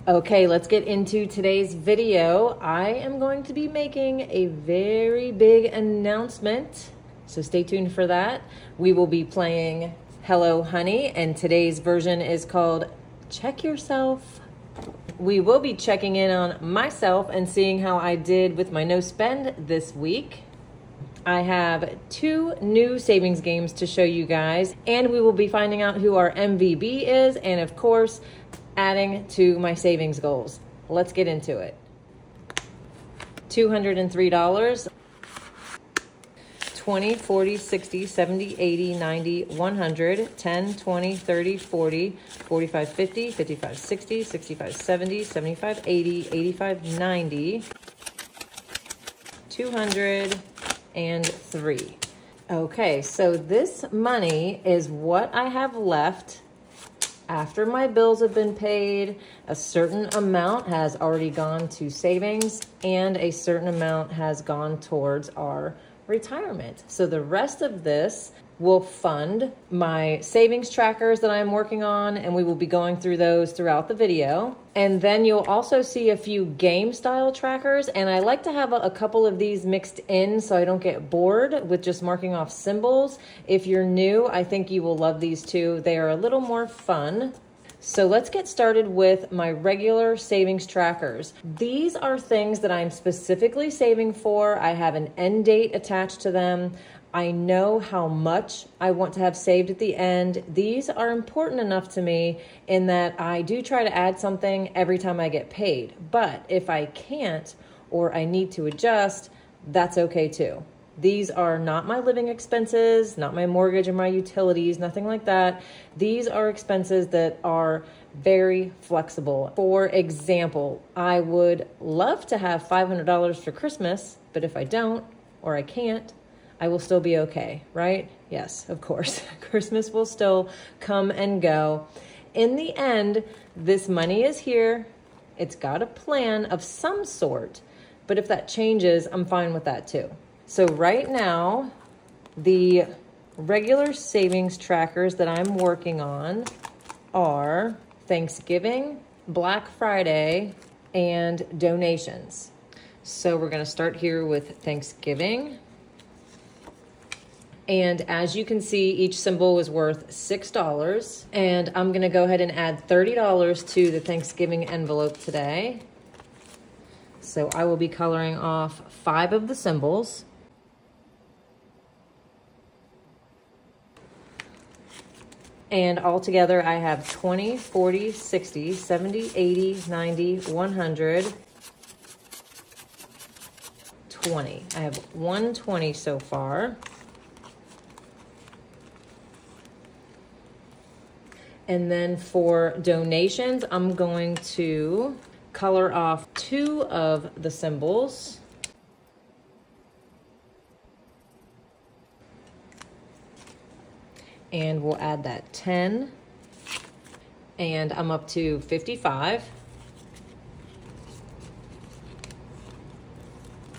Okay, let's get into today's video. I am going to be making a very big announcement, so stay tuned for that. We will be playing Hello Honey, and today's version is called Check Yourself. We will be checking in on myself and seeing how I did with my no spend this week. I have 2 new savings games to show you guys, and we will be finding out who our MVB is, and of course, adding to my savings goals. Let's get into it. $203, 20, 40, 60, 70, 80, 90, 100, 10, 20, 30, 40, 45, 50, 55, 60, 65, 70, 75, 80, 85, 90, 203. Okay, so this money is what I have left after my bills have been paid. A certain amount has already gone to savings and a certain amount has gone towards our retirement. So the rest of this will fund my savings trackers that I'm working on, and we will be going through those throughout the video. And then you'll also see a few game style trackers, and I like to have a couple of these mixed in so I don't get bored with just marking off symbols. If you're new, I think you will love these too. They are a little more fun. So let's get started with my regular savings trackers. These are things that I'm specifically saving for. I have an end date attached to them. I know how much I want to have saved at the end. These are important enough to me in that I do try to add something every time I get paid. But if I can't or I need to adjust, that's okay too. These are not my living expenses, not my mortgage or my utilities, nothing like that. These are expenses that are very flexible. For example, I would love to have $500 for Christmas, but if I don't or I can't, I will still be okay, right? Yes, of course. Christmas will still come and go. In the end, this money is here. It's got a plan of some sort, but if that changes, I'm fine with that too. So right now, the regular savings trackers that I'm working on are Thanksgiving, Black Friday, and donations. So we're gonna start here with Thanksgiving. And as you can see, each symbol was worth $6. And I'm gonna go ahead and add $30 to the Thanksgiving envelope today. So I will be coloring off 5 of the symbols. And altogether I have 20, 40, 60, 70, 80, 90, 100, 20. I have 120 so far. And then for donations, I'm going to color off 2 of the symbols. And we'll add that 10. And I'm up to 55.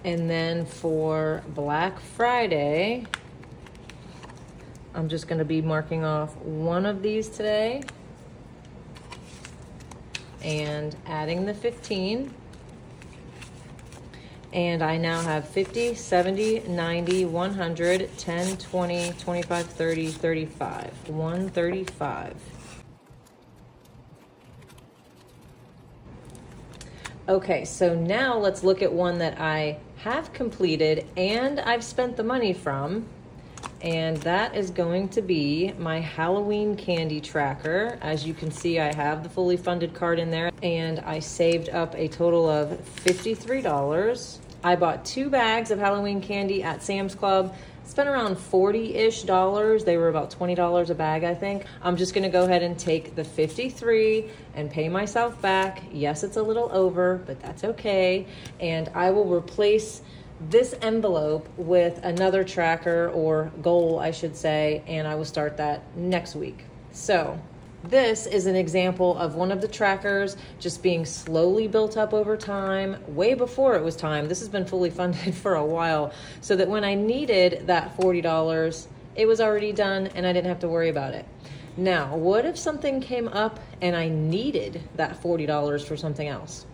And then for Black Friday, I'm just going to be marking off 1 of these today and adding the 15. And I now have 50, 70, 90, 100, 10, 20, 25, 30, 35, 135. Okay, so now let's look at one that I have completed and I've spent the money from. And that is going to be my Halloween candy tracker. As you can see, I have the fully funded card in there and I saved up a total of $53. I bought 2 bags of Halloween candy at Sam's Club. Spent around $40-ish. They were about $20 a bag, I think. I'm just gonna go ahead and take the 53 and pay myself back. Yes, it's a little over, but that's okay. And I will replace this envelope with another tracker, or goal I should say, and I will start that next week. So this is an example of one of the trackers just being slowly built up over time, way before it was time. This has been fully funded for a while, so that when I needed that $40, it was already done and I didn't have to worry about it. Now, what if something came up and I needed that $40 for something else?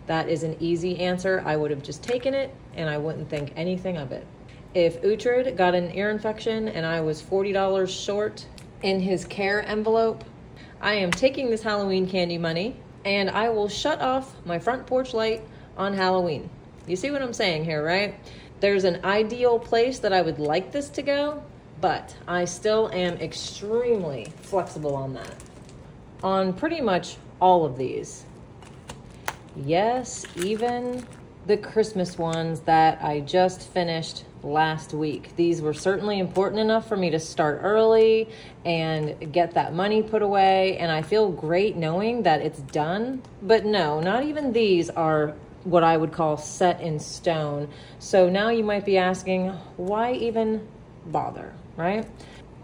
That is an easy answer. I would have just taken it and I wouldn't think anything of it. If Uhtred got an ear infection and I was $40 short in his care envelope, I am taking this Halloween candy money and I will shut off my front porch light on Halloween. You see what I'm saying here, right? There's an ideal place that I would like this to go, but I still am extremely flexible on that. On pretty much all of these. Yes, even the Christmas ones that I just finished last week. These were certainly important enough for me to start early and get that money put away, and I feel great knowing that it's done. But no, not even these are what I would call set in stone. So now you might be asking, why even bother, right?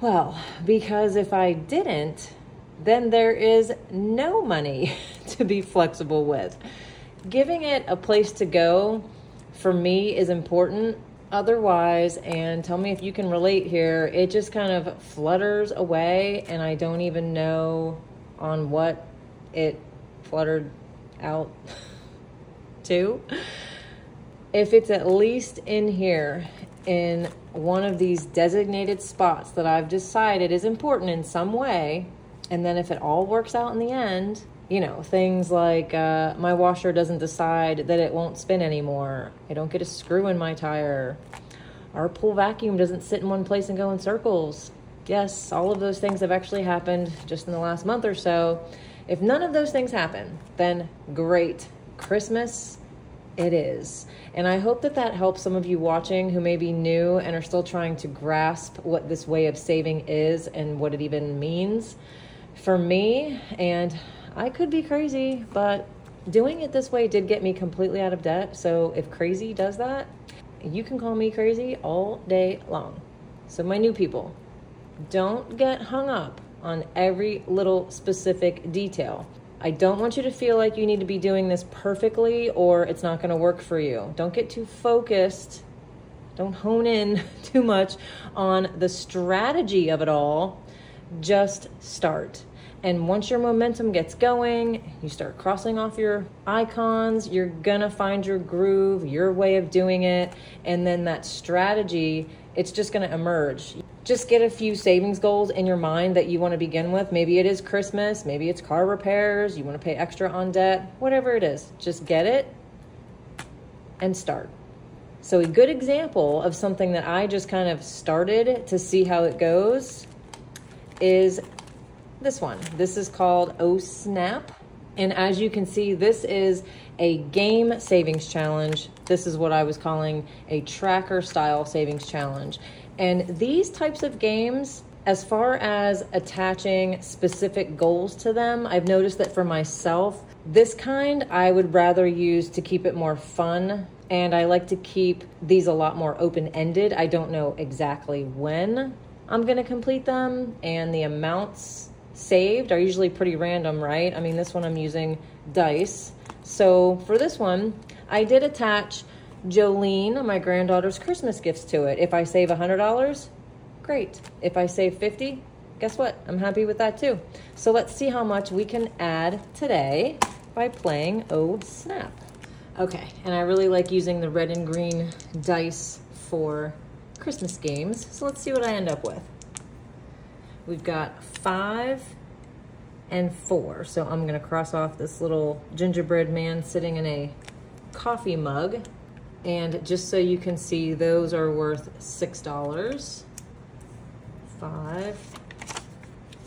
Well, because if I didn't, then there is no money to be flexible with. Giving it a place to go for me is important. Otherwise, and tell me if you can relate here, it just kind of flutters away and I don't even know on what it fluttered out to. If it's at least in here in one of these designated spots that I've decided is important in some way, and then if it all works out in the end, you know, things like my washer doesn't decide that it won't spin anymore. I don't get a screw in my tire. Our pool vacuum doesn't sit in one place and go in circles. Yes, all of those things have actually happened just in the last month or so. If none of those things happen, then great. Christmas it is. And I hope that that helps some of you watching who may be new and are still trying to grasp what this way of saving is and what it even means. For me, and I could be crazy, but doing it this way did get me completely out of debt. So if crazy does that, you can call me crazy all day long. So my new people, don't get hung up on every little specific detail. I don't want you to feel like you need to be doing this perfectly or it's not going to work for you. Don't get too focused. Don't hone in too much on the strategy of it all. Just start. And once your momentum gets going, you start crossing off your icons, you're gonna find your groove, your way of doing it, and then that strategy, it's just gonna emerge. Just get a few savings goals in your mind that you wanna begin with. Maybe it is Christmas, maybe it's car repairs, you wanna pay extra on debt, whatever it is. Just get it and start. So a good example of something that I just kind of started to see how it goes is this one. This is called Oh Snap. And as you can see, this is a game savings challenge. This is what I was calling a tracker style savings challenge. And these types of games, as far as attaching specific goals to them, I've noticed that for myself, this kind I would rather use to keep it more fun. And I like to keep these a lot more open-ended. I don't know exactly when I'm gonna complete them, and the amounts saved are usually pretty random, right? I mean, this one I'm using dice. So for this one, I did attach Jolene, my granddaughter's Christmas gifts to it. If I save $100, great. If I save 50, guess what? I'm happy with that too. So let's see how much we can add today by playing Oh Snap. Okay, and I really like using the red and green dice for Christmas games. So let's see what I end up with. We've got 5 and 4. So I'm gonna cross off this little gingerbread man sitting in a coffee mug. And just so you can see, those are worth $6. 5,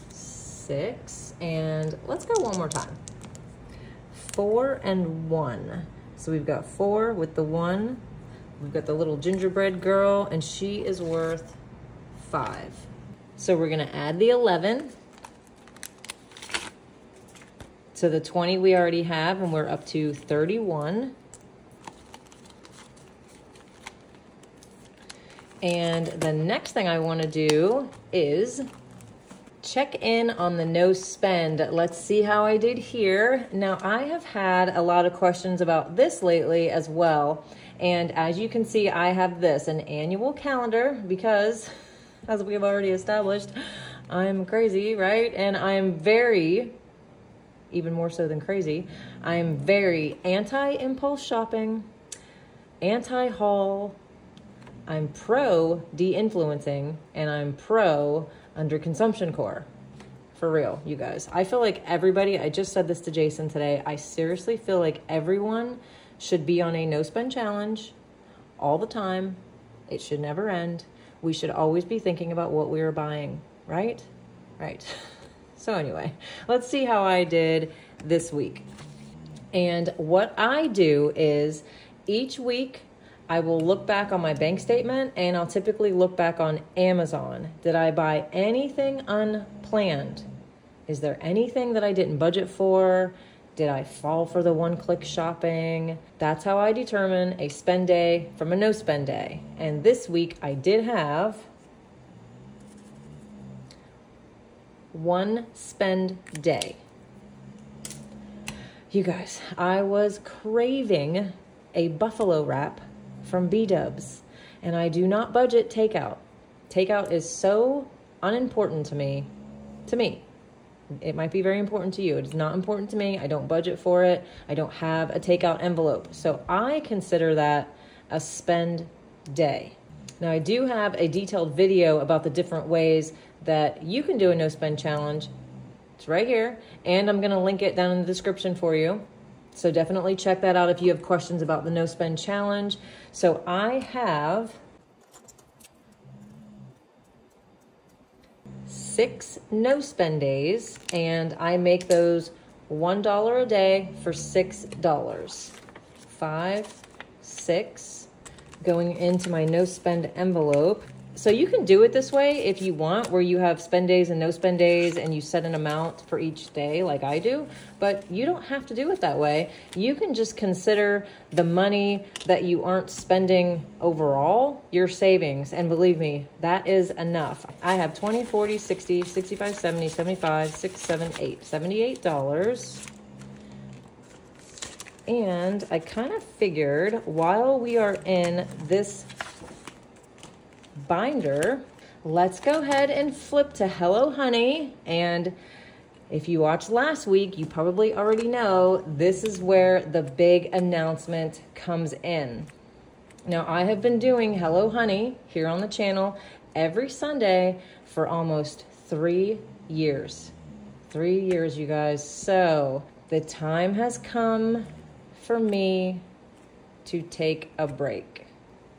6, and let's go one more time. 4 and 1. So we've got 4 with the 1. We've got the little gingerbread girl, and she is worth 5. So we're gonna add the 11 to the 20 we already have, and we're up to 31. And the next thing I wanna do is check in on the no spend. Let's see how I did here. Now, I have had a lot of questions about this lately as well. And as you can see, I have this, an annual calendar, because as we have already established, I'm crazy, right? And I'm very, even more so than crazy, I'm very anti-impulse shopping, anti-haul, I'm pro de-influencing, and I'm pro under consumption core. For real, you guys. I feel like everybody, I just said this to Jason today, I seriously feel like everyone should be on a no spend challenge all the time. It should never end. We should always be thinking about what we are buying, right? Right. So anyway, let's see how I did this week. And what I do is each week I will look back on my bank statement, and I'll typically look back on Amazon. Did I buy anything unplanned? Is there anything that I didn't budget for? Did I fall for the one-click shopping? That's how I determine a spend day from a no spend day. And this week I did have one spend day. You guys, I was craving a buffalo wrap from B-Dubs, and I do not budget takeout. Takeout is so unimportant to me. It might be very important to you. It is not important to me. I don't budget for it. I don't have a takeout envelope. So I consider that a spend day. Now I do have a detailed video about the different ways that you can do a no spend challenge. It's right here, and I'm going to link it down in the description for you. So definitely check that out if you have questions about the no spend challenge. So I have 6 no spend days, and I make those $1 a day for $6. 5, 6 going into my no spend envelope. So you can do it this way if you want, where you have spend days and no spend days and you set an amount for each day like I do, but you don't have to do it that way. You can just consider the money that you aren't spending overall your savings, and believe me, that is enough. I have 20, 40, 60, 65, 70, 75, 6, 7, 8, $78. And I kind of figured while we are in this binder, let's go ahead and flip to Hello Honey. And if you watched last week, you probably already know this is where the big announcement comes in. Now, I have been doing Hello Honey here on the channel every Sunday for almost 3 years. 3 years, you guys. So the time has come for me to take a break.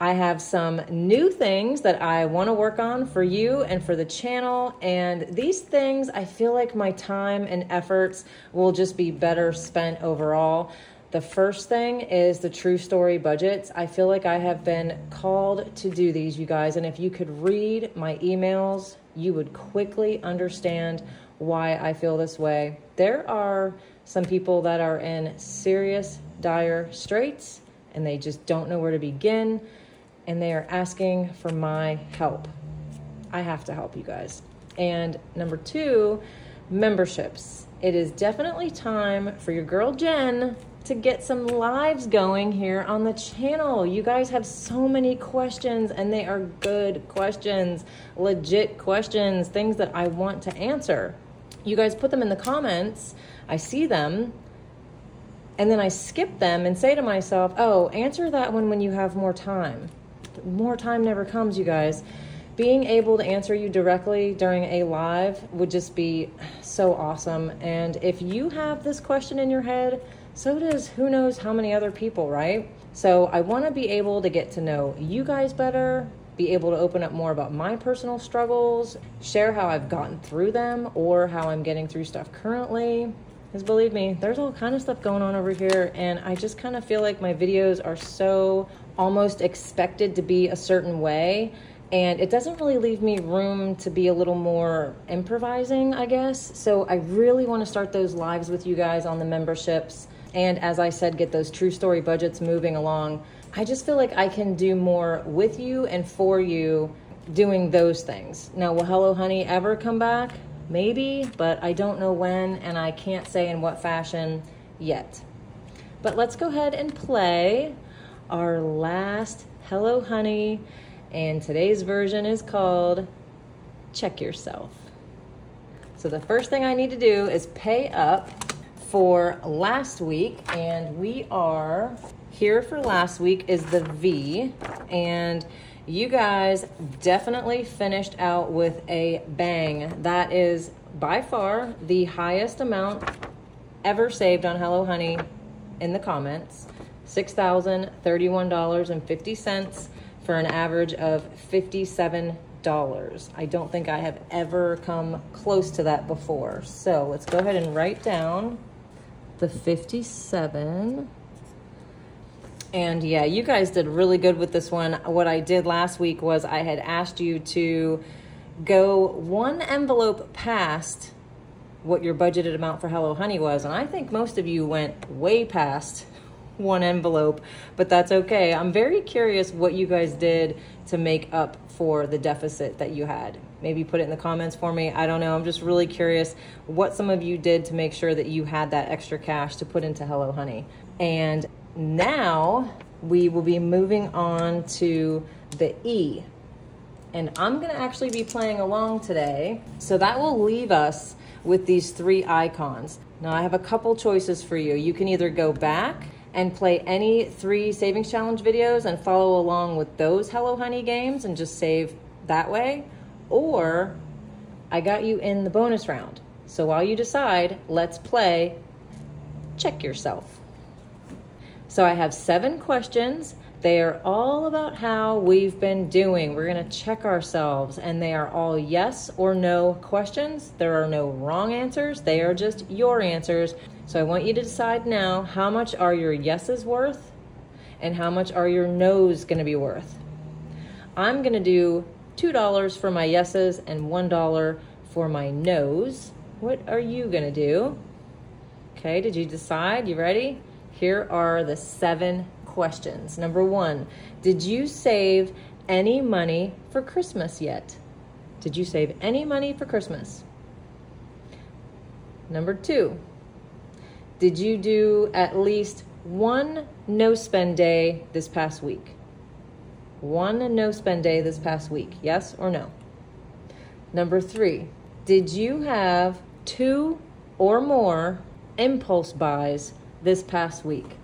I have some new things that I want to work on for you and for the channel, and these things, I feel like my time and efforts will just be better spent overall. The first thing is the true story budgets. I feel like I have been called to do these, you guys, and if you could read my emails, you would quickly understand why I feel this way. There are some people that are in serious, dire straits, and they just don't know where to begin, and they are asking for my help. I have to help you guys. And number 2, memberships. It is definitely time for your girl Jen to get some lives going here on the channel. You guys have so many questions, and they are good questions, legit questions, things that I want to answer. You guys put them in the comments, I see them, and then I skip them and say to myself, oh, answer that one when you have more time. More time never comes, you guys. Being able to answer you directly during a live would just be so awesome. And if you have this question in your head, so does who knows how many other people, right? So I want to be able to get to know you guys better, be able to open up more about my personal struggles, share how I've gotten through them or how I'm getting through stuff currently. Because believe me, there's all kind of stuff going on over here, and I just kind of feel like my videos are so almost expected to be a certain way, and it doesn't really leave me room to be a little more improvising, I guess. So I really want to start those lives with you guys on the memberships, and as I said, get those true story budgets moving along. I just feel like I can do more with you and for you doing those things. Now, will Hello Honey ever come back? Maybe, but I don't know when, and I can't say in what fashion yet. But let's go ahead and play our last Hello Honey, and today's version is called Check Yourself. So the first thing I need to do is pay up for last week, and we are here for last week is the V, and you guys definitely finished out with a bang. That is by far the highest amount ever saved on Hello Honey in the comments. $6,031.50 for an average of $57. I don't think I have ever come close to that before. So let's go ahead and write down the 57. And yeah, you guys did really good with this one. What I did last week was I had asked you to go one envelope past what your budgeted amount for Hello Honey was. And I think most of you went way past one envelope, but that's okay. I'm very curious what you guys did to make up for the deficit that you had. Maybe put it in the comments for me. I don't know. I'm just really curious what some of you did to make sure that you had that extra cash to put into Hello Honey. And now we will be moving on to the E. And I'm going to actually be playing along today. So that will leave us with these three icons. Now I have a couple choices for you. You can either go back and play any 3 savings challenge videos and follow along with those Hello Honey games and just save that way. Or I got you in the bonus round. So while you decide, let's play Check Yourself. So I have 7 questions. They are all about how we've been doing. We're gonna check ourselves, and they are all yes or no questions. There are no wrong answers. They are just your answers. So I want you to decide now, how much are your yeses worth and how much are your no's gonna be worth? I'm gonna do $2 for my yeses and $1 for my no's. What are you gonna do? Okay, did you decide? You ready? Here are the 7 questions. Number 1, did you save any money for Christmas yet? Did you save any money for Christmas? Number 2, did you do at least one no-spend day this past week? One no-spend day this past week, yes or no? Number 3, did you have 2 or more impulse buys this past week?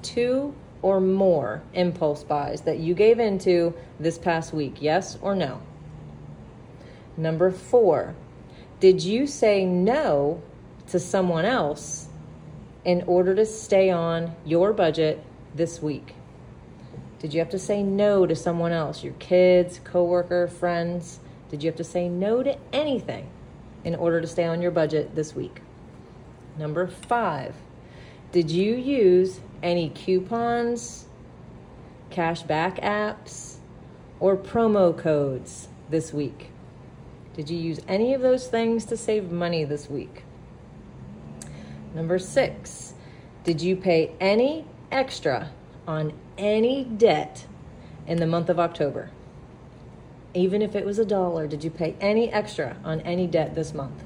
2 or more impulse buys that you gave into this past week, yes or no? Number 4, did you say no to someone else in order to stay on your budget this week? Did you have to say no to someone else, your kids, coworker, friends? Did you have to say no to anything in order to stay on your budget this week? Number 5, did you use any coupons, cash back apps, or promo codes this week? Did you use any of those things to save money this week? Number 6, did you pay any extra on any debt in the month of October? Even if it was $1, did you pay any extra on any debt this month?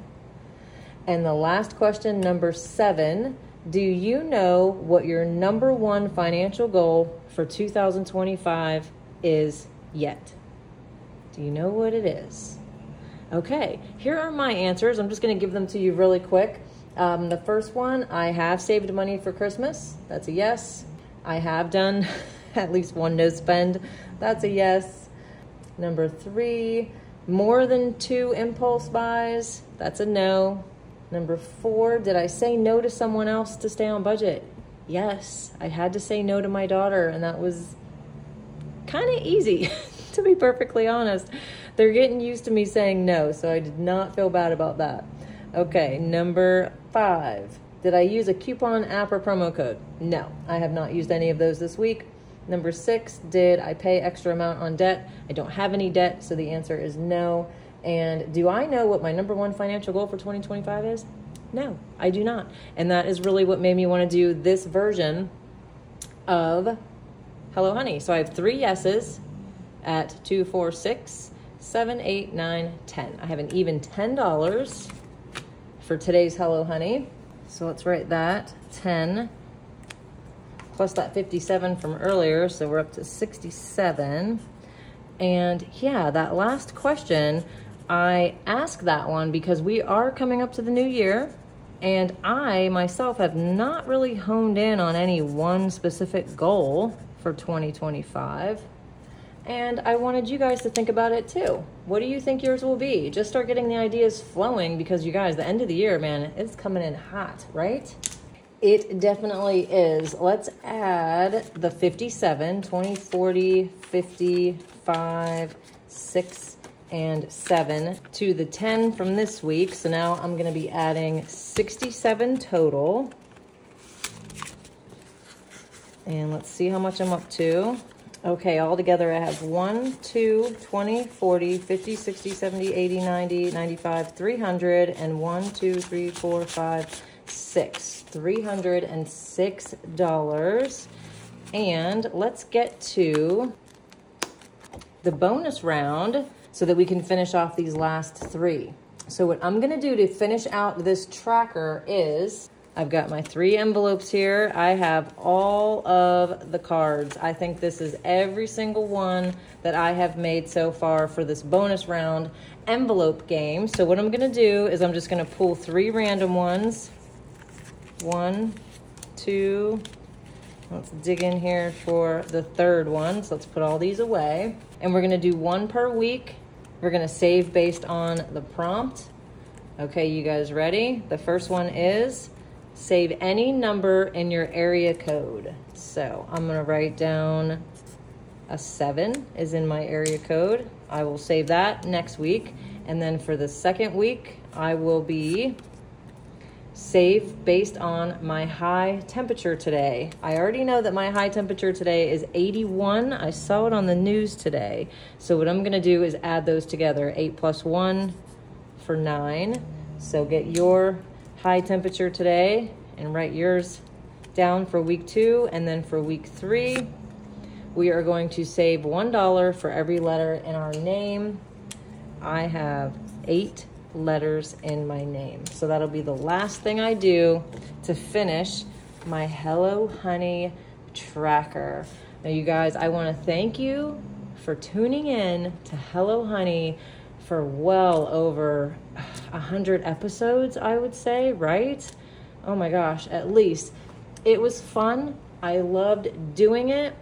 And the last question, number 7, do you know what your number 1 financial goal for 2025 is yet? Do you know what it is? Okay, here are my answers. I'm just going to give them to you really quick. The first one, I have saved money for Christmas. That's a yes. I have done at least one no spend. That's a yes. Number 3, more than 2 impulse buys. That's a no. Number 4, did I say no to someone else to stay on budget? Yes, I had to say no to my daughter, and that was kind of easy, to be perfectly honest. They're getting used to me saying no, so I did not feel bad about that. Okay, number 5, did I use a coupon, app, or promo code? No, I have not used any of those this week. Number 6, did I pay extra amount on debt? I don't have any debt, so the answer is no. And do I know what my number 1 financial goal for 2025 is? No, I do not. And that is really what made me want to do this version of Hello Honey. So I have 3 yeses at 2, 4, 6, 7, 8, 9, 10. I have an even $10 for today's Hello Honey. So let's write that, 10, plus that 57 from earlier, so we're up to 67. And yeah, that last question, I ask that one because we are coming up to the new year, and I myself have not really honed in on any one specific goal for 2025. And I wanted you guys to think about it too. What do you think yours will be? Just start getting the ideas flowing, because you guys, the end of the year, man, it's coming in hot, right? It definitely is. Let's add the 57, 20, 40, 50, 5, 6, and 7 to the 10 from this week. So now I'm going to be adding 67 total. And let's see how much I'm up to. Okay, all together I have 1, 2, 20, 40, 50, 60, 70, 80, 90, 95, 300, and 1, 2, 3, 4, 5, 6. $306. And let's get to the bonus round so that we can finish off these last 3. So what I'm gonna do to finish out this tracker is, I've got my 3 envelopes here. I have all of the cards. I think this is every single one that I have made so far for this bonus round envelope game. So what I'm gonna do is I'm just gonna pull 3 random ones. 1, 2, let's dig in here for the 3rd one. So let's put all these away. And we're gonna do 1 per week. We're gonna save based on the prompt. Okay, you guys ready? The first one is, save any number in your area code. So I'm gonna write down a 7 is in my area code. I will save that next week. And then for the 2nd week, I will be save based on my high temperature today. I already know that my high temperature today is 81. I saw it on the news today. So what I'm gonna do is add those together. 8 plus 1 for 9. So get your high temperature today and write yours down for week 2. And then for week 3, we are going to save $1 for every letter in our name. I have 8 letters in my name. So that'll be the last thing I do to finish my Hello Honey tracker. Now you guys, I want to thank you for tuning in to Hello Honey for well over 100 episodes, I would say, right? Oh my gosh, at least. It was fun. I loved doing it.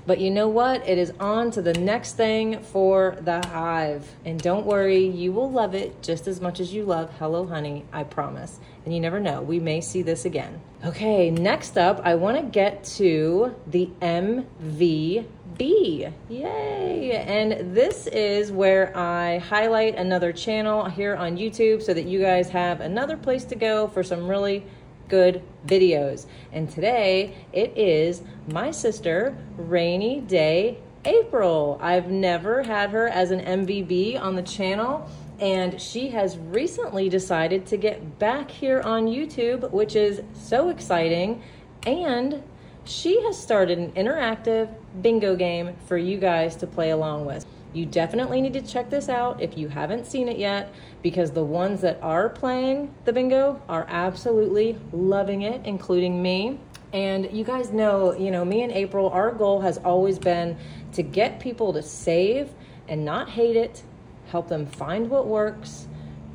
But you know what? It is on to the next thing for the Hive. And don't worry, you will love it just as much as you love Hello Honey, I promise. And you never know, we may see this again. Okay, next up, I want to get to the MVB. Yay! And this is where I highlight another channel here on YouTube so that you guys have another place to go for some really good videos. And today it is my sister, Rainy Day April. I've never had her as an MVB on the channel, and she has recently decided to get back here on YouTube, which is so exciting. And she has started an interactive bingo game for you guys to play along with. You definitely need to check this out if you haven't seen it yet, because the ones that are playing the bingo are absolutely loving it, including me. And you guys know, me and April, our goal has always been to get people to save and not hate it, help them find what works,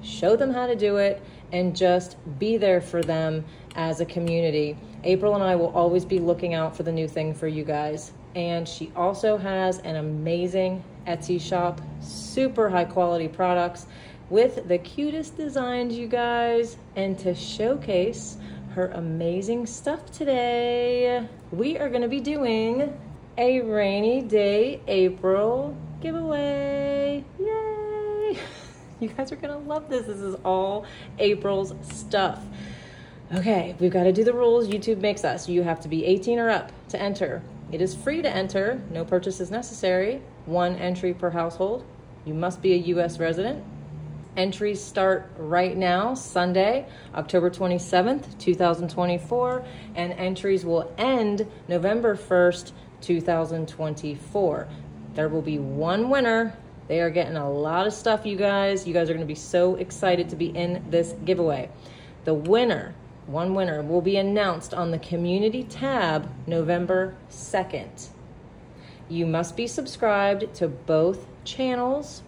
show them how to do it, and just be there for them as a community. April and I will always be looking out for the new thing for you guys. And she also has an amazing Etsy shop, super high quality products with the cutest designs, you guys. And to showcase her amazing stuff today, we are going to be doing a Rainy Day April giveaway. Yay! You guys are going to love this. This is all April's stuff. Okay, we've got to do the rules YouTube makes us. You have to be 18 or up to enter. It is free to enter. No purchase is necessary. 1 entry per household. You must be a U.S. resident. Entries start right now, Sunday, October 27th, 2024, and entries will end November 1st, 2024. There will be 1 winner. They are getting a lot of stuff, you guys. You guys are going to be so excited to be in this giveaway. The winner, 1 winner, will be announced on the community tab November 2nd. You must be subscribed to both channels.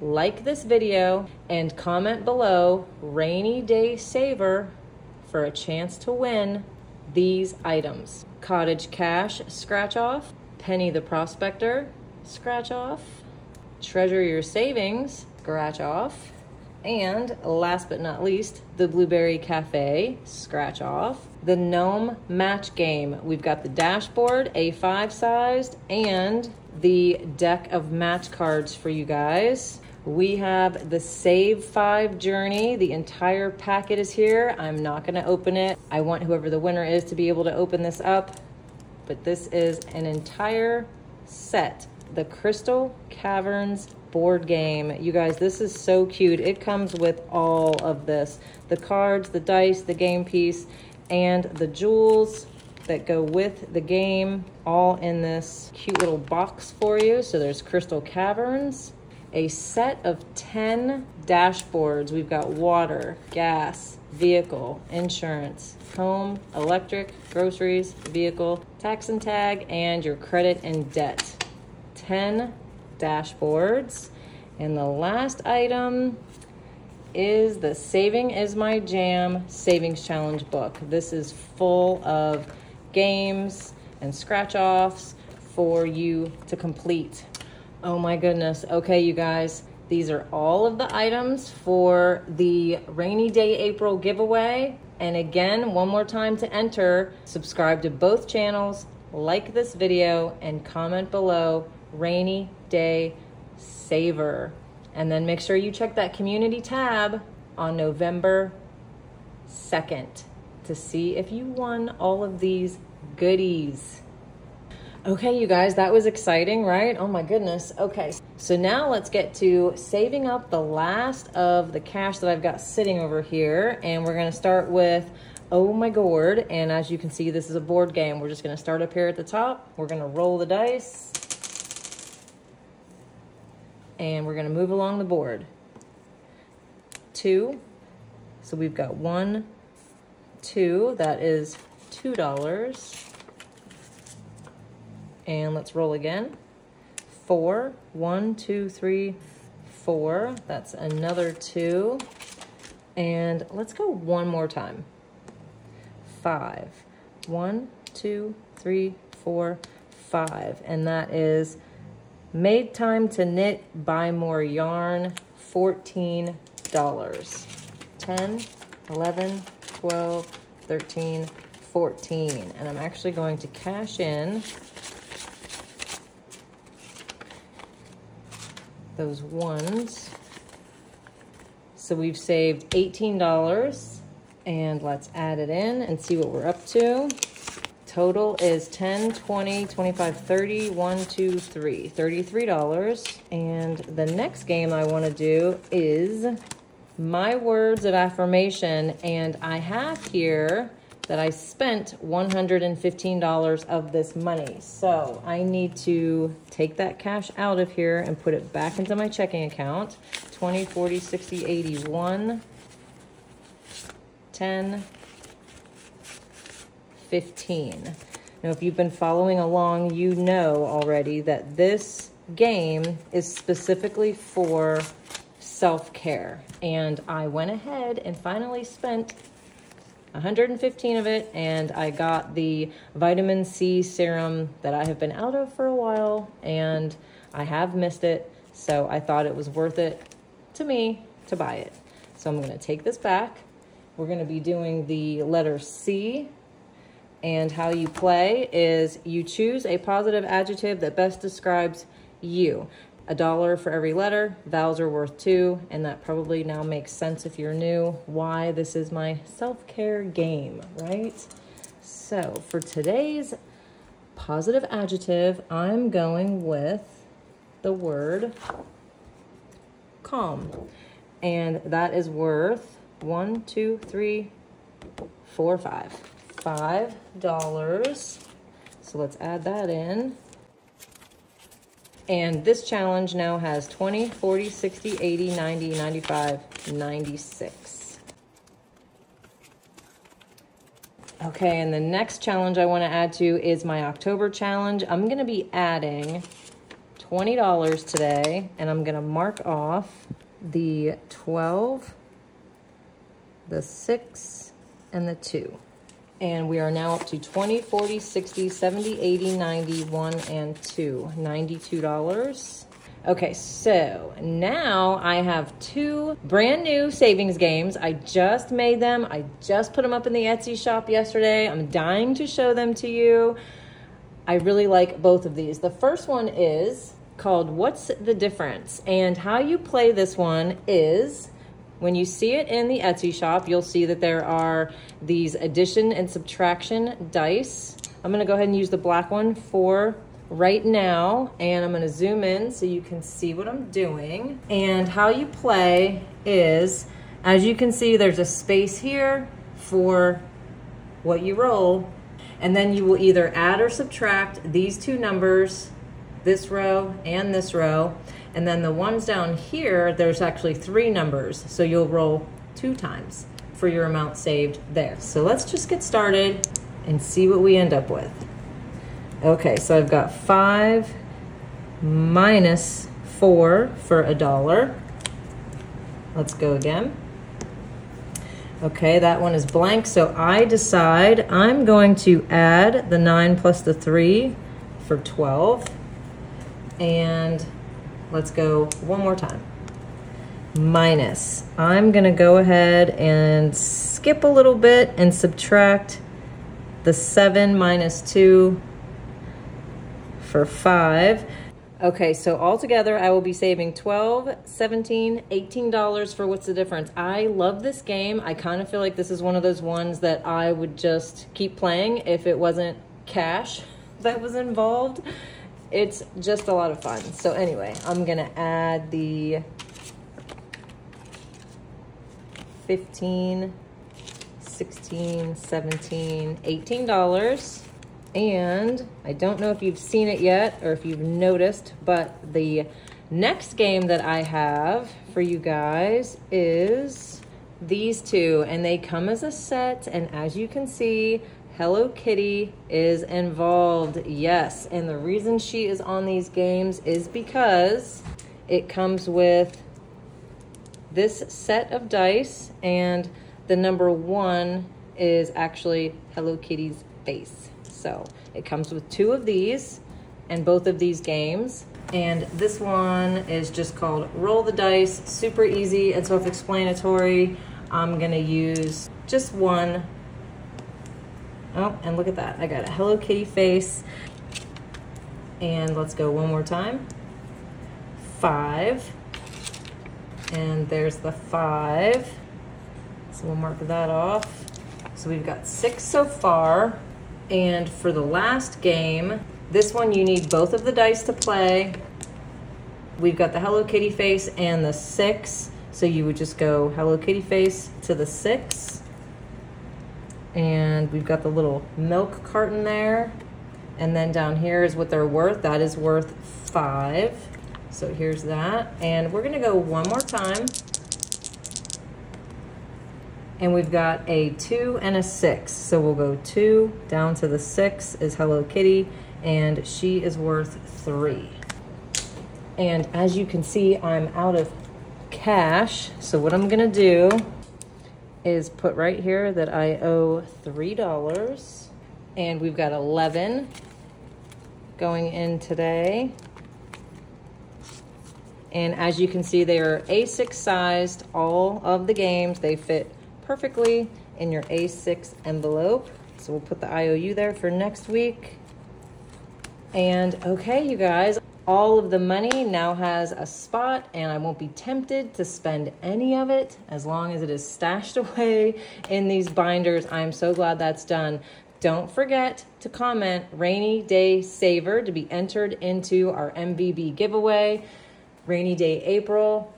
like this video, and comment below rainy day saver for a chance to win these items. Cottage Cash scratch off, Penny the Prospector scratch off, Treasure Your Savings scratch off, and last but not least, the Blueberry Cafe scratch off. The Gnome Match Game. We've got the dashboard, A5 sized, and the deck of match cards for you guys. We have the Save 5 Journey. The entire packet is here. I'm not gonna open it. I want whoever the winner is to be able to open this up, but this is an entire set. The Crystal Caverns board game. You guys, this is so cute. It comes with all of this. The cards, the dice, the game piece, and the jewels that go with the game, all in this cute little box for you. So there's Crystal Caverns, a set of 10 dashboards. We've got water, gas, vehicle, insurance, home, electric, groceries, vehicle, tax and tag, and your credit and debt. 10 dashboards. And the last item is the Saving is My Jam Savings Challenge book. This is full of games and scratch offs for you to complete. Oh my goodness. Okay, you guys, these are all of the items for the Rainy Day April giveaway. And again, one more time to enter, subscribe to both channels, like this video, and comment below Rainy Day Saver. And then make sure you check that community tab on November 2nd to see if you won all of these goodies. Okay, you guys, that was exciting, right? Oh my goodness. Okay, so now let's get to saving up the last of the cash that I've got sitting over here. And we're gonna start with Oh My Gourd. And as you can see, this is a board game. We're just gonna start up here at the top. We're gonna roll the dice. And we're gonna move along the board. 2, so we've got 1, 2, that is $2. And let's roll again. 4, 1, 2, 3, 4, that's another 2. And let's go one more time. 5, 1, 2, 3, 4, 5, and that is Made Time to Knit, Buy More Yarn, $14. 10, 11, 12, 13, 14. And I'm actually going to cash in those ones. So we've saved $18. And let's add it in and see what we're up to. Total is 10, 20, 25, 30, 1, 2, 3, $33. And the next game I want to do is My Words of Affirmation. And I have here that I spent $115 of this money. So I need to take that cash out of here and put it back into my checking account. 20, 40, 60, 81, 10, 15. Now, if you've been following along, you know already that this game is specifically for self-care. And I went ahead and finally spent 115 of it, and I got the vitamin C serum that I have been out of for a while, and I have missed it, so I thought it was worth it to me to buy it. So I'm going to take this back. We're going to be doing the letter C. And how you play is you choose a positive adjective that best describes you. $1 for every letter. Vowels are worth 2, and that probably now makes sense if you're new why this is my self-care game, right? So for today's positive adjective, I'm going with the word calm. And that is worth 1, 2, 3, 4, 5. $5. So let's add that in. And this challenge now has 20, 40, 60, 80, 90, 95, 96. Okay, and the next challenge I want to add to is my October challenge. I'm going to be adding $20 today, and I'm gonna mark off the 12, the 6, and the 2. And we are now up to 20, 40, 60, 70, 80, 90, 1, and 2. $92. Okay, so now I have 2 brand new savings games. I just made them. I just put them up in the Etsy shop yesterday. I'm dying to show them to you. I really like both of these. The first one is called What's the Difference? And how you play this one is, when you see it in the Etsy shop, you'll see that there are these addition and subtraction dice. I'm gonna go ahead and use the black one for right now, and I'm gonna zoom in so you can see what I'm doing. And how you play is, as you can see, there's a space here for what you roll, and then you will either add or subtract these 2 numbers, this row and this row, and then the ones down here, there's actually 3 numbers, so you'll roll 2 times for your amount saved there. So let's just get started and see what we end up with. Okay, so I've got 5 minus 4 for $1. Let's go again. Okay, that one is blank, so I decide I'm going to add the 9 plus the 3 for 12. And let's go one more time. Minus. I'm gonna go ahead and skip a little bit and subtract the 7 minus 2 for 5. Okay, so altogether I will be saving $12, $17, $18 for What's the Difference? I love this game. I kind of feel like this is one of those ones that I would just keep playing if it wasn't cash that was involved. It's just a lot of fun. So anyway, I'm gonna add the 15, 16, 17, $18. And I don't know if you've seen it yet or if you've noticed, but the next game that I have for you guys is these 2, and they come as a set, and as you can see, Hello Kitty is involved. Yes, and the reason she is on these games is because it comes with this set of dice, and the number 1 is actually Hello Kitty's face. So it comes with 2 of these and both of these games. And this one is just called Roll the Dice, super easy and self-explanatory. I'm gonna use just 1. Oh, and look at that, I got a Hello Kitty face. And let's go one more time. 5, and there's the 5. So we'll mark that off. So we've got 6 so far. And for the last game, this one you need both of the dice to play. We've got the Hello Kitty face and the 6. So you would just go Hello Kitty face to the 6. And we've got the little milk carton there. And then down here is what they're worth. That is worth 5. So here's that. And we're gonna go one more time. And we've got a 2 and a 6. So we'll go 2 down to the 6 is Hello Kitty, and she is worth 3. And as you can see, I'm out of cash. So what I'm gonna do is put right here that I owe $3. And we've got 11 going in today. And as you can see, they are A6 sized, all of the games. They fit perfectly in your A6 envelope. So we'll put the IOU there for next week. And okay, you guys, all of the money now has a spot, and I won't be tempted to spend any of it as long as it is stashed away in these binders. I'm so glad that's done. Don't forget to comment Rainy Day Saver to be entered into our MVB giveaway. Rainy Day April,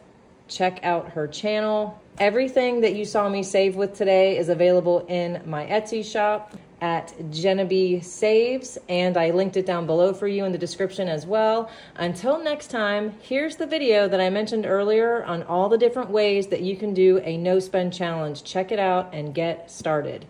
check out her channel. Everything that you saw me save with today is available in my Etsy shop at Jenn Saves, and I linked it down below for you in the description as well. Until next time, here's the video that I mentioned earlier on all the different ways that you can do a no spend challenge. Check it out and get started.